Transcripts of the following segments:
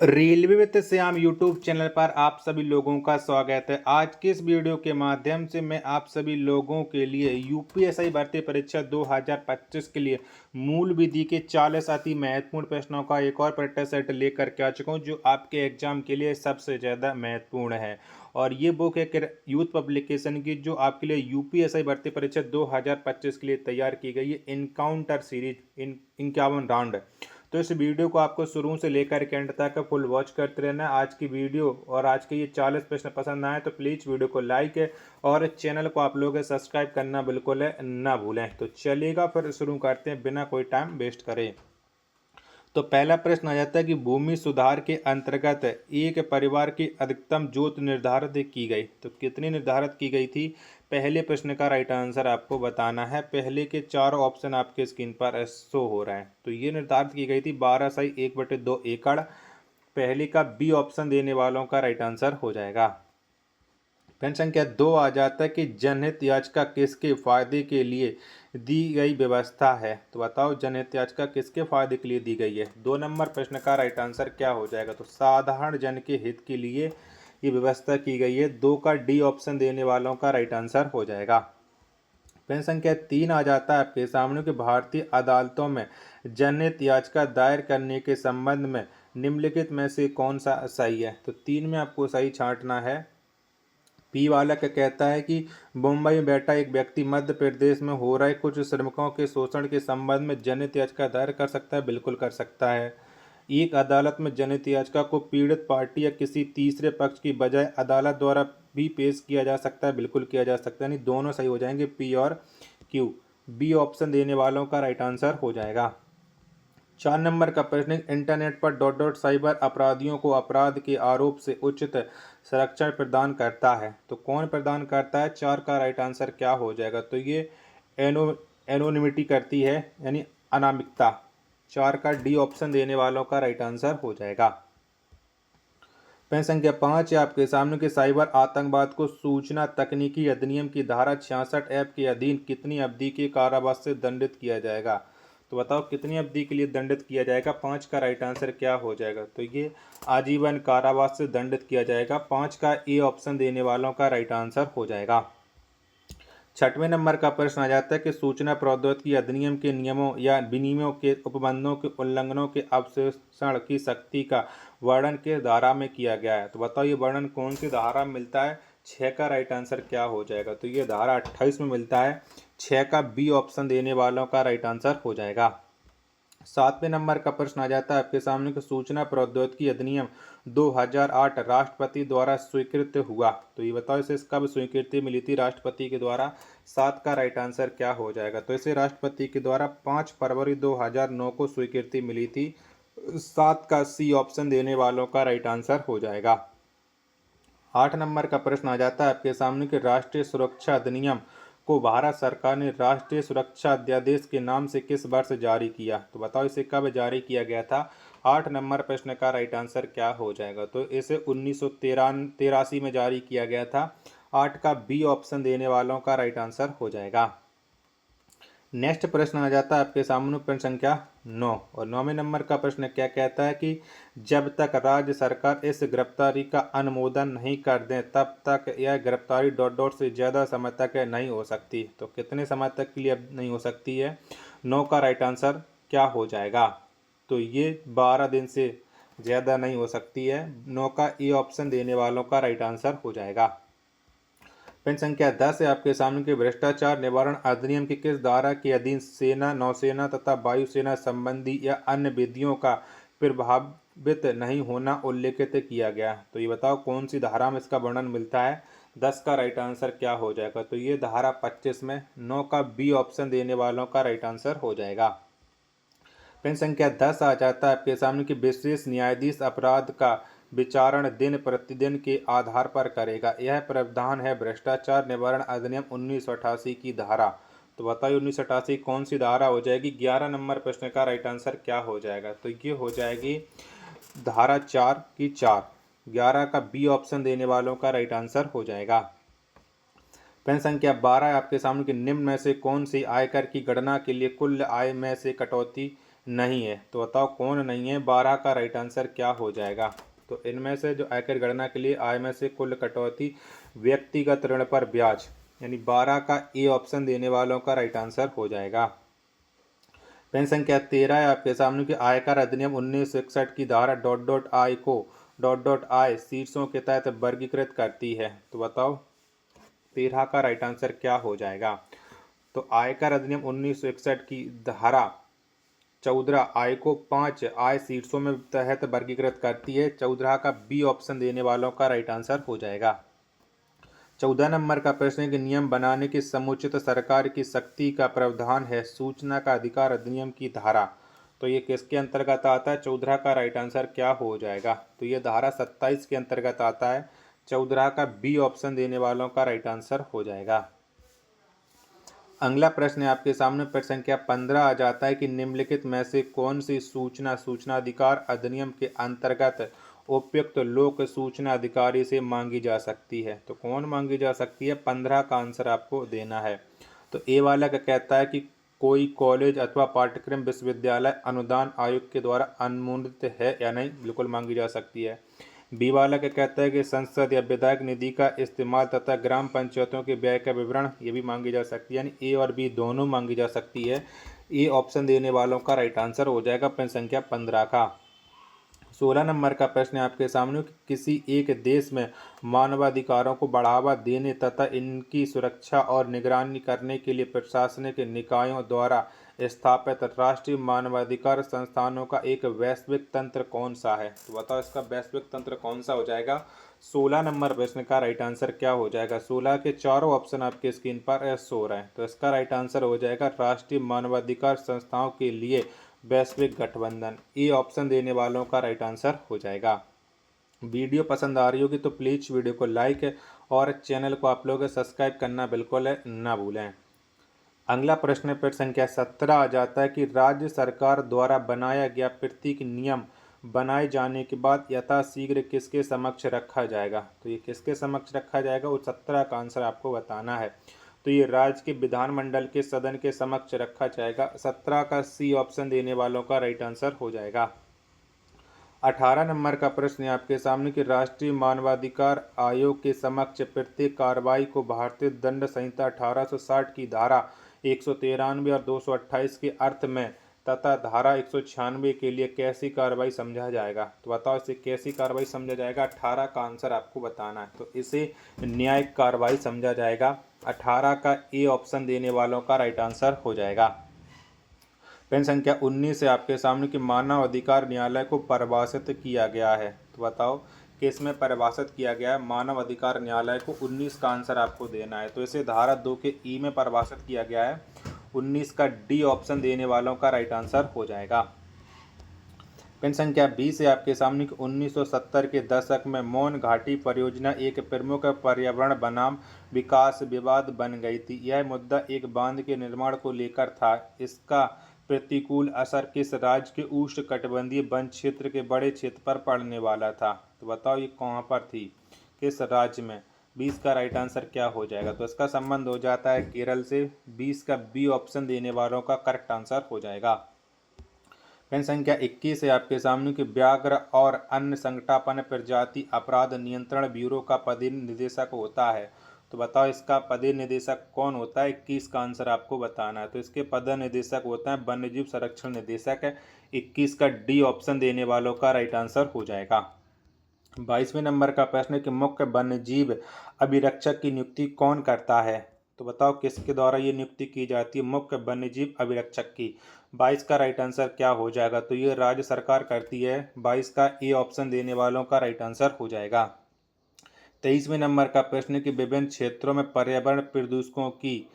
Railway with Shyam YouTube channel पर आप सभी लोगों का स्वागत है। आज के इस वीडियो के माध्यम से मैं आप सभी लोगों के लिए यूपीएससी भर्ती परीक्षा 2025 के लिए मूल विधि के 40 अति महत्वपूर्ण प्रश्नों का एक और प्रैक्टिस सेट लेकर के आ चुका हूं, जो आपके एग्जाम के लिए सबसे ज़्यादा महत्वपूर्ण है। और ये बुक है यूथ पब्लिकेशन की, जो आपके लिए यूपीएससी भर्ती परीक्षा 2025 के लिए तैयार की गई है। Encounter series 51 round. तो इस वीडियो को आपको शुरू से लेकर के एंड तक फुल वॉच करते रहना। आज की वीडियो और आज के ये 40 प्रश्न पसंद आए तो प्लीज़ वीडियो को लाइक है और चैनल को आप लोग सब्सक्राइब करना बिल्कुल ना भूलें। तो चलिएगा फिर शुरू करते हैं बिना कोई टाइम वेस्ट करें। तो पहला प्रश्न आ जाता है कि भूमि सुधार के अंतर्गत एक परिवार की अधिकतम जोत निर्धारित की गई, तो कितनी निर्धारित की गई थी? पहले प्रश्न का राइट आंसर आपको बताना है। पहले के चार ऑप्शन आपके स्क्रीन पर शो हो रहे हैं। तो ये निर्धारित की गई थी 12/1/2 एकड़। पहले का बी ऑप्शन देने वालों का राइट आंसर हो जाएगा। प्रश्न संख्या 2 आ जाता है कि जनहित याचिका किसके फायदे के लिए दी गई व्यवस्था है? तो बताओ जनहित याचिका किसके फायदे के लिए दी गई है? 2 नंबर प्रश्न का राइट आंसर क्या हो जाएगा? तो साधारण जन के हित के लिए ये व्यवस्था की गई है। 2 का डी ऑप्शन देने वालों का राइट आंसर हो जाएगा। प्रश्न संख्या 3 आ जाता है आपके सामने कि भारतीय अदालतों में जनहित याचिका दायर करने के संबंध में निम्नलिखित में से कौन सा सही है? तो 3 में आपको सही छांटना है। पी वाला क्या कहता है कि मुंबई में बैठा एक व्यक्ति मध्य प्रदेश में हो रहे कुछ श्रमिकों के शोषण के संबंध में जनहित याचिका दायर कर सकता है। बिल्कुल कर सकता है। एक अदालत में जनहित याचिका को पीड़ित पार्टी या किसी तीसरे पक्ष की बजाय अदालत द्वारा भी पेश किया जा सकता है। बिल्कुल किया जा सकता है। यानी दोनों सही हो जाएंगे, पी और क्यू। बी ऑप्शन देने वालों का राइट आंसर हो जाएगा। 4 नंबर का प्रश्न, इंटरनेट पर साइबर अपराधियों को अपराध के आरोप से उचित संरक्षण प्रदान करता है। तो कौन प्रदान करता है? 4 का राइट आंसर क्या हो जाएगा? तो ये एनोनिमिटी करती है, यानी अनामिकता। 4 का डी ऑप्शन देने वालों का राइट आंसर हो जाएगा। प्रश्न संख्या 5 है आपके सामने कि साइबर आतंकवाद को सूचना तकनीकी अधिनियम की धारा 66 ऐप के अधीन कितनी अवधि के कारावास से दंडित किया जाएगा? तो बताओ कितनी अवधि के लिए दंडित किया जाएगा? 5 का राइट आंसर क्या हो जाएगा? तो ये आजीवन कारावास से दंडित किया जाएगा। 5 का ए ऑप्शन देने वालों का राइट आंसर हो जाएगा। 6वें नंबर का प्रश्न आ जाता है कि सूचना प्रौद्योगिकी अधिनियम के नियमों या विनियमों के उपबंधों के उल्लंघनों के अवशोषण की शक्ति का वर्णन किस धारा में किया गया है? तो बताओ ये वर्णन कौन सी धारा में मिलता है? 6 का राइट आंसर क्या हो जाएगा? तो ये धारा 28 में मिलता है। 6 का बी ऑप्शन देने वालों का राइट आंसर हो जाएगा। 7वें नंबर का प्रश्न आ जाता है आपके सामने कि सूचना प्रौद्योगिकी अधिनियम 2008 राष्ट्रपति द्वारा स्वीकृत हुआ। तो ये बताओ इसे कब स्वीकृति मिली थी राष्ट्रपति के द्वारा? 7 का राइट आंसर क्या हो जाएगा? तो इसे राष्ट्रपति के द्वारा 5 फरवरी 2009 को स्वीकृति मिली थी। 7 का सी ऑप्शन देने वालों का राइट आंसर हो जाएगा। 8 नंबर का प्रश्न आ जाता है आपके सामने कि राष्ट्रीय सुरक्षा अधिनियम को भारत सरकार ने राष्ट्रीय सुरक्षा अध्यादेश के नाम से किस वर्ष जारी किया? तो बताओ इसे कब जारी किया गया था? 8 नंबर प्रश्न का राइट आंसर क्या हो जाएगा? तो इसे 1983 में जारी किया गया था। 8 का बी ऑप्शन देने वालों का राइट आंसर हो जाएगा। नेक्स्ट प्रश्न आ जाता है आपके सामने प्रश्न संख्या 9 और 9वें नंबर का प्रश्न क्या कहता है कि जब तक राज्य सरकार इस गिरफ्तारी का अनुमोदन नहीं कर दें तब तक यह गिरफ्तारी से ज़्यादा समय तक नहीं हो सकती। तो कितने समय तक के लिए नहीं हो सकती है? 9 का राइट आंसर क्या हो जाएगा? तो ये 12 दिन से ज़्यादा नहीं हो सकती है। 9 का ए ऑप्शन देने वालों का राइट आंसर हो जाएगा। प्रश्न संख्या 10 है आपके सामने कि भ्रष्टाचार निवारण अधिनियम की किस धारा के अधीन सेना, नौसेना तथा वायुसेना संबंधी या अन्य विधियों का प्रभावित नहीं होना उल्लेखित किया गया? तो ये बताओ कौन सी धारा में इसका वर्णन मिलता है? 10 का राइट आंसर क्या हो जाएगा? तो ये धारा 25 में। 9 का बी ऑप्शन देने वालों का राइट आंसर हो जाएगा। प्रश्न संख्या 10 आ जाता है आपके सामने कि विशेष न्यायाधीश अपराध का विचारण दिन प्रतिदिन के आधार पर करेगा। यह प्रावधान है भ्रष्टाचार निवारण अधिनियम 1988 की धारा। तो बताइए 1988 कौन सी धारा हो जाएगी? 11 नंबर प्रश्न का राइट आंसर क्या हो जाएगा? तो ये हो जाएगी धारा 4 की 4। 11 का बी ऑप्शन देने वालों का राइट आंसर हो जाएगा। प्रश्न संख्या 12 है आपके सामने कि निम्न में से कौन सी आयकर की गणना के लिए कुल आय में से कटौती नहीं है। तो बताओ कौन नहीं है, 12 का राइट आंसर क्या हो जाएगा। तो इनमें से जो आयकर गणना के लिए आय में से कुल कटौती व्यक्तिगत ऋण पर ब्याज, यानी 12 का ए ऑप्शन देने वालों का राइट आंसर हो जाएगा। पेन संख्या 13 है आपके सामने कि आयकर अधिनियम 1961 की धारा dot dot I co dot dot I शीर्षों के तहत वर्गीकृत करती है। तो बताओ 13 का राइट आंसर क्या हो जाएगा। तो आयकर अधिनियम 1961 की धारा 14 आय को 5 आय शीर्षों में तहत वर्गीकृत करती है। 14 का बी ऑप्शन देने वालों का राइट आंसर हो जाएगा। 14 नंबर का प्रश्न है कि नियम बनाने की समुचित सरकार की शक्ति का प्रावधान है सूचना का अधिकार अधिनियम की धारा। तो ये किसके अंतर्गत आता है, 14 का राइट आंसर क्या हो जाएगा। तो ये धारा 27 के अंतर्गत आता है। 14 का बी ऑप्शन देने वालों का राइट आंसर हो जाएगा। अगला प्रश्न है आपके सामने, प्रश्न संख्या 15 आ जाता है कि निम्नलिखित में से कौन सी सूचना अधिकार अधिनियम के अंतर्गत उपयुक्त लोक सूचना अधिकारी से मांगी जा सकती है। तो कौन मांगी जा सकती है, 15 का आंसर आपको देना है। तो ए वाला का कहता है कि कोई कॉलेज अथवा पाठ्यक्रम विश्वविद्यालय अनुदान आयोग के द्वारा अनुमोदित है या नहीं, बिल्कुल मांगी जा सकती है। बी वाला का कहता है कि संसद या विधायक निधि का इस्तेमाल तथा ग्राम पंचायतों के व्यय का विवरण, ये भी मांगी जा सकती है। यानी ए और बी दोनों मांगी जा सकती है। ए ऑप्शन देने वालों का राइट आंसर हो जाएगा प्रश्न संख्या 15 का। 16 नंबर का प्रश्न है आपके सामने कि किसी एक देश में मानवाधिकारों को बढ़ावा देने तथा इनकी सुरक्षा और निगरानी करने के लिए प्रशासनिक निकायों द्वारा स्थापित राष्ट्रीय मानवाधिकार संस्थानों का एक वैश्विक तंत्र कौन सा है। तो बताओ इसका वैश्विक तंत्र कौन सा हो जाएगा। 16 नंबर प्रश्न का राइट आंसर क्या हो जाएगा। 16 के चारों ऑप्शन आपके स्क्रीन पर शो रहे हैं। तो इसका राइट आंसर हो जाएगा राष्ट्रीय मानवाधिकार संस्थाओं के लिए वैश्विक गठबंधन। ए ऑप्शन देने वालों का राइट आंसर हो जाएगा। वीडियो पसंद आ रही होगी तो प्लीज़ वीडियो को लाइक और चैनल को आप लोग सब्सक्राइब करना बिल्कुल ना भूलें। अगला प्रश्न पर संख्या 17 आ जाता है कि राज्य सरकार द्वारा बनाया गया प्रत्येक नियम बनाए जाने के बाद यथाशीघ्र किसके समक्ष रखा जाएगा। तो ये किसके समक्ष रखा जाएगा, वो 17 का आंसर आपको बताना है। तो ये राज्य के विधानमंडल के सदन के समक्ष रखा जाएगा। 17 का सी ऑप्शन देने वालों का राइट आंसर हो जाएगा। 18 नंबर का प्रश्न है आपके सामने कि राष्ट्रीय मानवाधिकार आयोग के समक्ष प्रत्येक कार्रवाई को भारतीय दंड संहिता 1860 की धारा 193 और 228 के अर्थ में तथा धारा 196 के लिए कैसी कार्रवाई समझा जाएगा। तो बताओ इसे कैसी कार्रवाई समझा जाएगा। 18 का आंसर आपको बताना है। तो इसे न्यायिक कार्रवाई समझा जाएगा। 18 का ए ऑप्शन देने वालों का राइट आंसर हो जाएगा। पेन संख्या 19 से आपके सामने कि मानव अधिकार न्यायालय को परिभाषित किया गया है। तो बताओ किस में परिभाषित किया गया है मानव अधिकार न्यायालय को। 19 का आंसर आपको देना है। तो इसे धारा 2 के ई में परिभाषित किया गया है। 19 का डी ऑप्शन देने वालों का राइट आंसर हो जाएगा। पेन संख्या 20 है आपके सामने कि 1970 के दशक में मौन घाटी परियोजना एक प्रमुख पर्यावरण बनाम विकास विवाद बन गई थी। यह मुद्दा एक बांध के निर्माण को लेकर था। इसका प्रतिकूल असर किस राज्य के उष्णकटिबंधीय वन क्षेत्र के बड़े क्षेत्र पर पड़ने वाला था। तो बताओ ये कहाँ पर थी, किस राज्य में। 20 का राइट आंसर क्या हो जाएगा। तो इसका संबंध हो जाता है केरल से। 20 का बी ऑप्शन देने वालों का करेक्ट आंसर हो जाएगा। पेन संख्या 21 है आपके सामने कि व्याघ्र और अन्य संकटापन्न प्रजाति अपराध नियंत्रण ब्यूरो का पदीय निदेशक होता है। तो बताओ इसका पदीय निदेशक कौन होता है। 21 का आंसर आपको बताना है। तो इसके पदीय निदेशक होता है वन्यजीव संरक्षण निदेशक है। 21 का डी ऑप्शन देने वालों का राइट आंसर हो जाएगा। 22वें नंबर का प्रश्न है कि मुख्य वन्यजीव अभिरक्षक की नियुक्ति कौन करता है। तो बताओ किसके द्वारा ये नियुक्ति की जाती है, मुख्य वन्यजीव अभिरक्षक की। 22 का राइट आंसर क्या हो जाएगा। तो ये राज्य सरकार करती है। 22 का ए ऑप्शन देने वालों का राइट आंसर हो जाएगा। 23वें नंबर का प्रश्न है कि विभिन्न क्षेत्रों में पर्यावरण प्रदूषकों की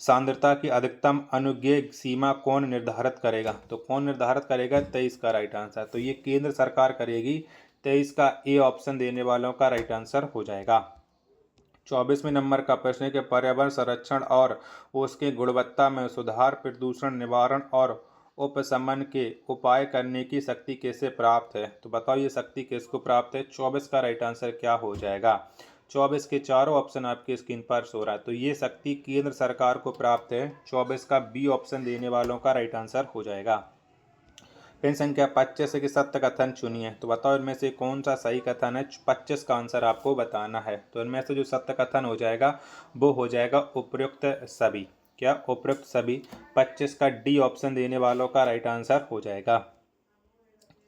सांद्रता की अधिकतम अनुज्ञेय सीमा कौन निर्धारित करेगा। तो कौन निर्धारित करेगा, 23 का राइट आंसर। तो ये केंद्र सरकार करेगी। 23 का ए ऑप्शन देने वालों का राइट आंसर हो जाएगा। 24वें नंबर का प्रश्न है कि पर्यावरण संरक्षण और उसके गुणवत्ता में सुधार, प्रदूषण निवारण और उपशमन के उपाय करने की शक्ति किसे प्राप्त है। तो बताओ ये शक्ति किसको प्राप्त है। 24 का राइट आंसर क्या हो जाएगा। 24 के चारों ऑप्शन आपके स्क्रीन पर सो रहा है। तो ये शक्ति केंद्र सरकार को प्राप्त है। 24 का बी ऑप्शन देने वालों का राइट आंसर हो जाएगा। फिर संख्या 25 के सत्य कथन चुनिए। तो बताओ इनमें से कौन सा सही कथन है। 25 का आंसर आपको बताना है। तो इनमें से जो सत्य कथन हो जाएगा वो हो जाएगा उपयुक्त सभी। क्या उपयुक्त सभी। 25 का डी ऑप्शन देने वालों का राइट आंसर हो जाएगा।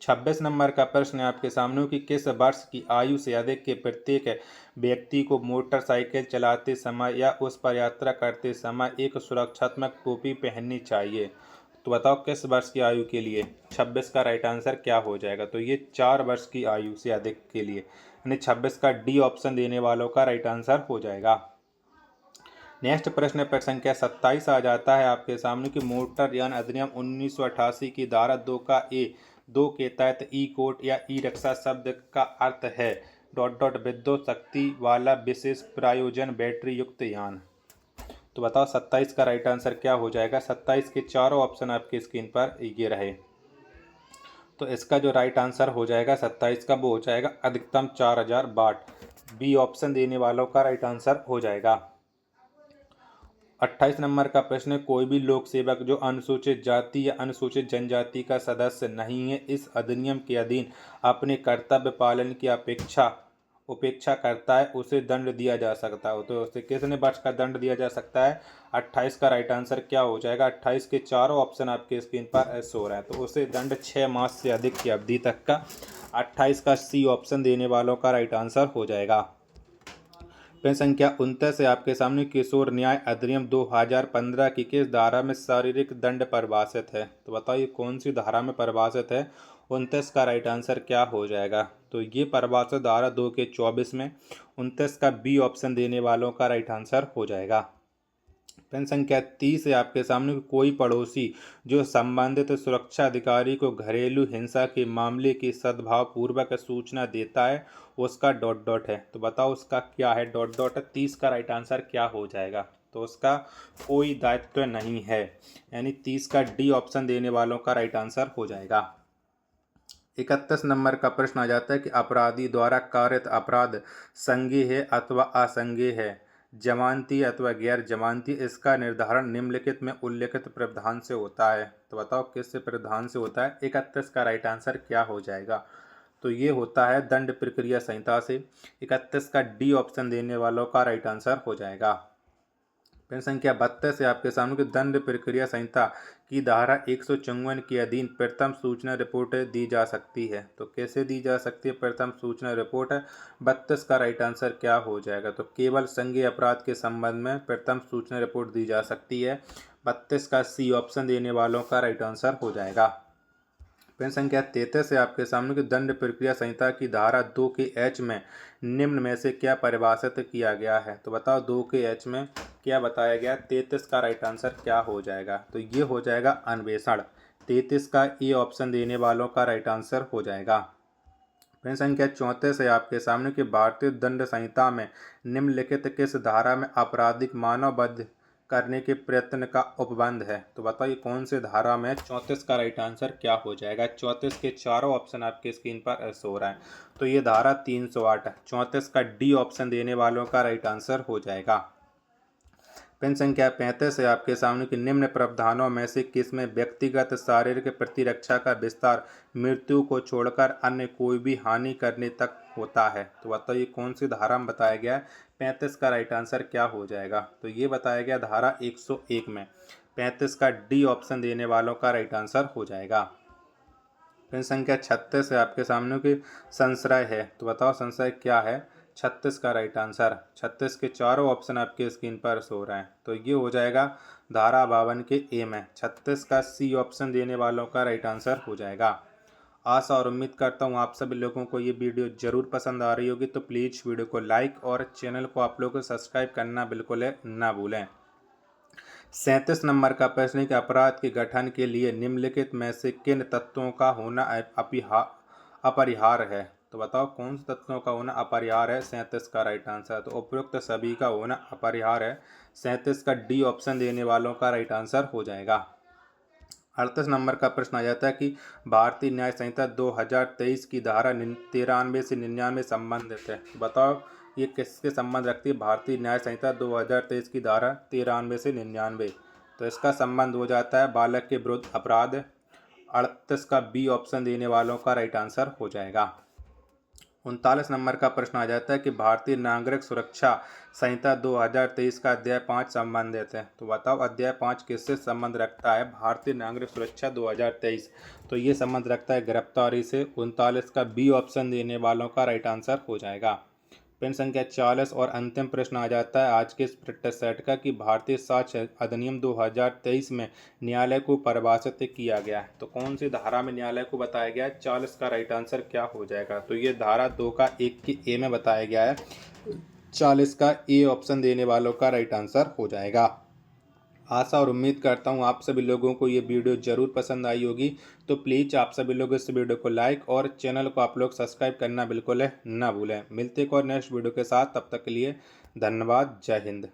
26 नंबर का प्रश्न है आपके सामने कि किस वर्ष की आयु से अधिक के प्रत्येक व्यक्ति को मोटरसाइकिल चलाते समय या उस पर यात्रा करते समय एक सुरक्षात्मक टोपी पहननी चाहिए। तो बताओ किस वर्ष की आयु के लिए। 26 का राइट आंसर क्या हो जाएगा। तो ये 4 वर्ष की आयु से अधिक के लिए, यानी 26 का डी ऑप्शन देने वालों का राइट आंसर हो जाएगा। नेक्स्ट प्रश्न पर संख्या 27 आ जाता है आपके सामने कि मोटरयान अधिनियम 1988 की धारा 2 का ए 2 के तहत ई कोट या ई रिक्शा शब्द का अर्थ है विद्युत शक्ति वाला विशेष प्रयोजन बैटरी युक्त यान। तो बताओ 27 का राइट आंसर क्या हो जाएगा। 27 के चारों ऑप्शन आपकी स्क्रीन पर ये रहे। तो इसका जो राइट आंसर हो जाएगा 27 का वो हो जाएगा अधिकतम 4000 वाट। बी ऑप्शन देने वालों का राइट आंसर हो जाएगा। 28 नंबर का प्रश्न है कोई भी लोक सेवक जो अनुसूचित जाति या अनुसूचित जनजाति का सदस्य नहीं है इस अधिनियम के अधीन अपने कर्तव्य पालन की उपेक्षा करता है उसे दंड दिया जा सकता है। तो उसे कितने वर्ष का दंड दिया जा सकता है। 28 का राइट आंसर क्या हो जाएगा। 28 के चारों ऑप्शन आपके स्क्रीन पर शो रहा है। तो उसे दंड 6 मास से अधिक की अवधि तक का। 28 का सी ऑप्शन देने वालों का राइट आंसर हो जाएगा। पेन संख्या 29 है आपके सामने किशोर न्याय अधिनियम 2015 की किस धारा में शारीरिक दंड परिभाषित है। तो बताइए कौन सी धारा में परिभाषित है। 29 का राइट आंसर क्या हो जाएगा। तो ये परिभाषित धारा 2 के 24 में। 29 का बी ऑप्शन देने वालों का राइट आंसर हो जाएगा। पेन संख्या 30 है आपके सामने कोई पड़ोसी जो संबंधित सुरक्षा अधिकारी को घरेलू हिंसा के मामले की सद्भावपूर्वक सूचना देता है उसका है। तो बताओ उसका क्या है। 30 का राइट आंसर क्या हो जाएगा। तो उसका कोई दायित्व नहीं है, यानी 30 का डी ऑप्शन देने वालों का राइट आंसर हो जाएगा। 31 नंबर का प्रश्न आ जाता है कि अपराधी द्वारा कारित अपराध संज्ञेय है अथवा असंज्ञेय है, जमानती अथवा गैर जमानती। इसका निर्धारण निम्नलिखित में उल्लेखित प्रावधान से होता है। तो बताओ किस प्रावधान से होता है। 31 का राइट आंसर क्या हो जाएगा। तो ये होता है दंड प्रक्रिया संहिता से। 31 का डी ऑप्शन देने वालों का राइट आंसर हो जाएगा। पेन संख्या 32 है आपके सामने की दंड प्रक्रिया संहिता की धारा 154 के अधीन प्रथम सूचना रिपोर्ट दी जा सकती है। तो कैसे दी जा सकती है प्रथम सूचना रिपोर्ट। 32 का राइट आंसर क्या हो जाएगा। तो केवल संज्ञेय अपराध के संबंध में प्रथम सूचना रिपोर्ट दी जा सकती है। 32 का सी ऑप्शन देने वालों का राइट आंसर हो जाएगा। पेन संख्या 33 है आपके सामने की दंड प्रक्रिया संहिता की धारा 2 के एच में निम्न में से क्या परिभाषित किया गया है। तो बताओ 2 के एच में क्या बताया गया। 33 का राइट आंसर क्या हो जाएगा। तो ये हो जाएगा अन्वेषण। 33 का ए ऑप्शन देने वालों का राइट आंसर हो जाएगा। पेन संख्या 34 है आपके सामने कि भारतीय दंड संहिता में निम्नलिखित किस धारा में आपराधिक मानववध करने के प्रयत्न का उपबंध है। तो बताइए कौन से धारा में। 34 का राइट आंसर क्या हो जाएगा। 34 के चारों ऑप्शन आपके स्क्रीन पर शो रहा है। तो ये धारा 308। 34 का डी ऑप्शन देने वालों का राइट आंसर हो जाएगा। पेन संख्या 35 है आपके सामने कि निम्न प्रावधानों में से किसमें व्यक्तिगत शारीरिक प्रतिरक्षा का विस्तार मृत्यु को छोड़कर अन्य कोई भी हानि करने तक होता है। तो बताइए कौन सी धारा में बताया गया है। 35 का राइट आंसर क्या हो जाएगा। तो ये बताया गया धारा 101 में। 35 का डी ऑप्शन देने वालों का राइट आंसर हो जाएगा। पेन संख्या 36 है आपके सामने कि संशय है। तो बताओ संशय क्या है। 36 का राइट आंसर। 36 के चारों ऑप्शन आपके स्क्रीन पर शो रहे हैं। तो ये हो जाएगा धारा 52 के ए में। 36 का सी ऑप्शन देने वालों का राइट आंसर हो जाएगा। आशा और उम्मीद करता हूँ आप सभी लोगों को ये वीडियो जरूर पसंद आ रही होगी। तो प्लीज़ वीडियो को लाइक और चैनल को आप लोग सब्सक्राइब करना बिल्कुल ना भूलें। 37 नंबर का प्रश्न है कि अपराध के गठन के लिए निम्नलिखित में से किन तत्वों का होना अपरिहार्य है। तो बताओ कौन से तत्वों का होना अपरिहार्य है। 37 का राइट आंसर। तो उपयुक्त सभी का होना अपरिहार्य है। 37 का डी ऑप्शन देने वालों का राइट आंसर हो जाएगा। 38 नंबर का प्रश्न आ जाता है कि भारतीय न्याय संहिता 2023 की धारा 93 से 99 संबंधित है। बताओ ये किसके संबंध रखती है? भारतीय न्याय संहिता 2023 की धारा 93 से 99। तो इसका संबंध हो जाता है बालक के विरुद्ध अपराध। 38 का बी ऑप्शन देने वालों का राइट आंसर हो जाएगा। 39 नंबर का प्रश्न आ जाता है कि भारतीय नागरिक सुरक्षा संहिता 2023 का अध्याय 5 संबंधित है। तो बताओ अध्याय 5 किससे संबंध रखता है? भारतीय नागरिक सुरक्षा 2023। तो ये संबंध रखता है गिरफ्तारी से। 39 का बी ऑप्शन देने वालों का राइट आंसर हो जाएगा। प्रश्न संख्या 40 और अंतिम प्रश्न आ जाता है आज के इस प्रैक्टिस सेट का कि भारतीय साक्ष्य अधिनियम 2023 में न्यायालय को परिभाषित किया गया है। तो कौन सी धारा में न्यायालय को बताया गया है? 40 का राइट आंसर क्या हो जाएगा? तो ये धारा 2 का 1 की ए में बताया गया है। 40 का ए ऑप्शन देने वालों का राइट आंसर हो जाएगा। आशा और उम्मीद करता हूँ आप सभी लोगों को ये वीडियो ज़रूर पसंद आई होगी। तो प्लीज़ आप सभी लोग इस वीडियो को लाइक और चैनल को आप लोग सब्सक्राइब करना बिल्कुल ना भूलें। मिलते एक और नेक्स्ट वीडियो के साथ, तब तक के लिए धन्यवाद। जय हिंद।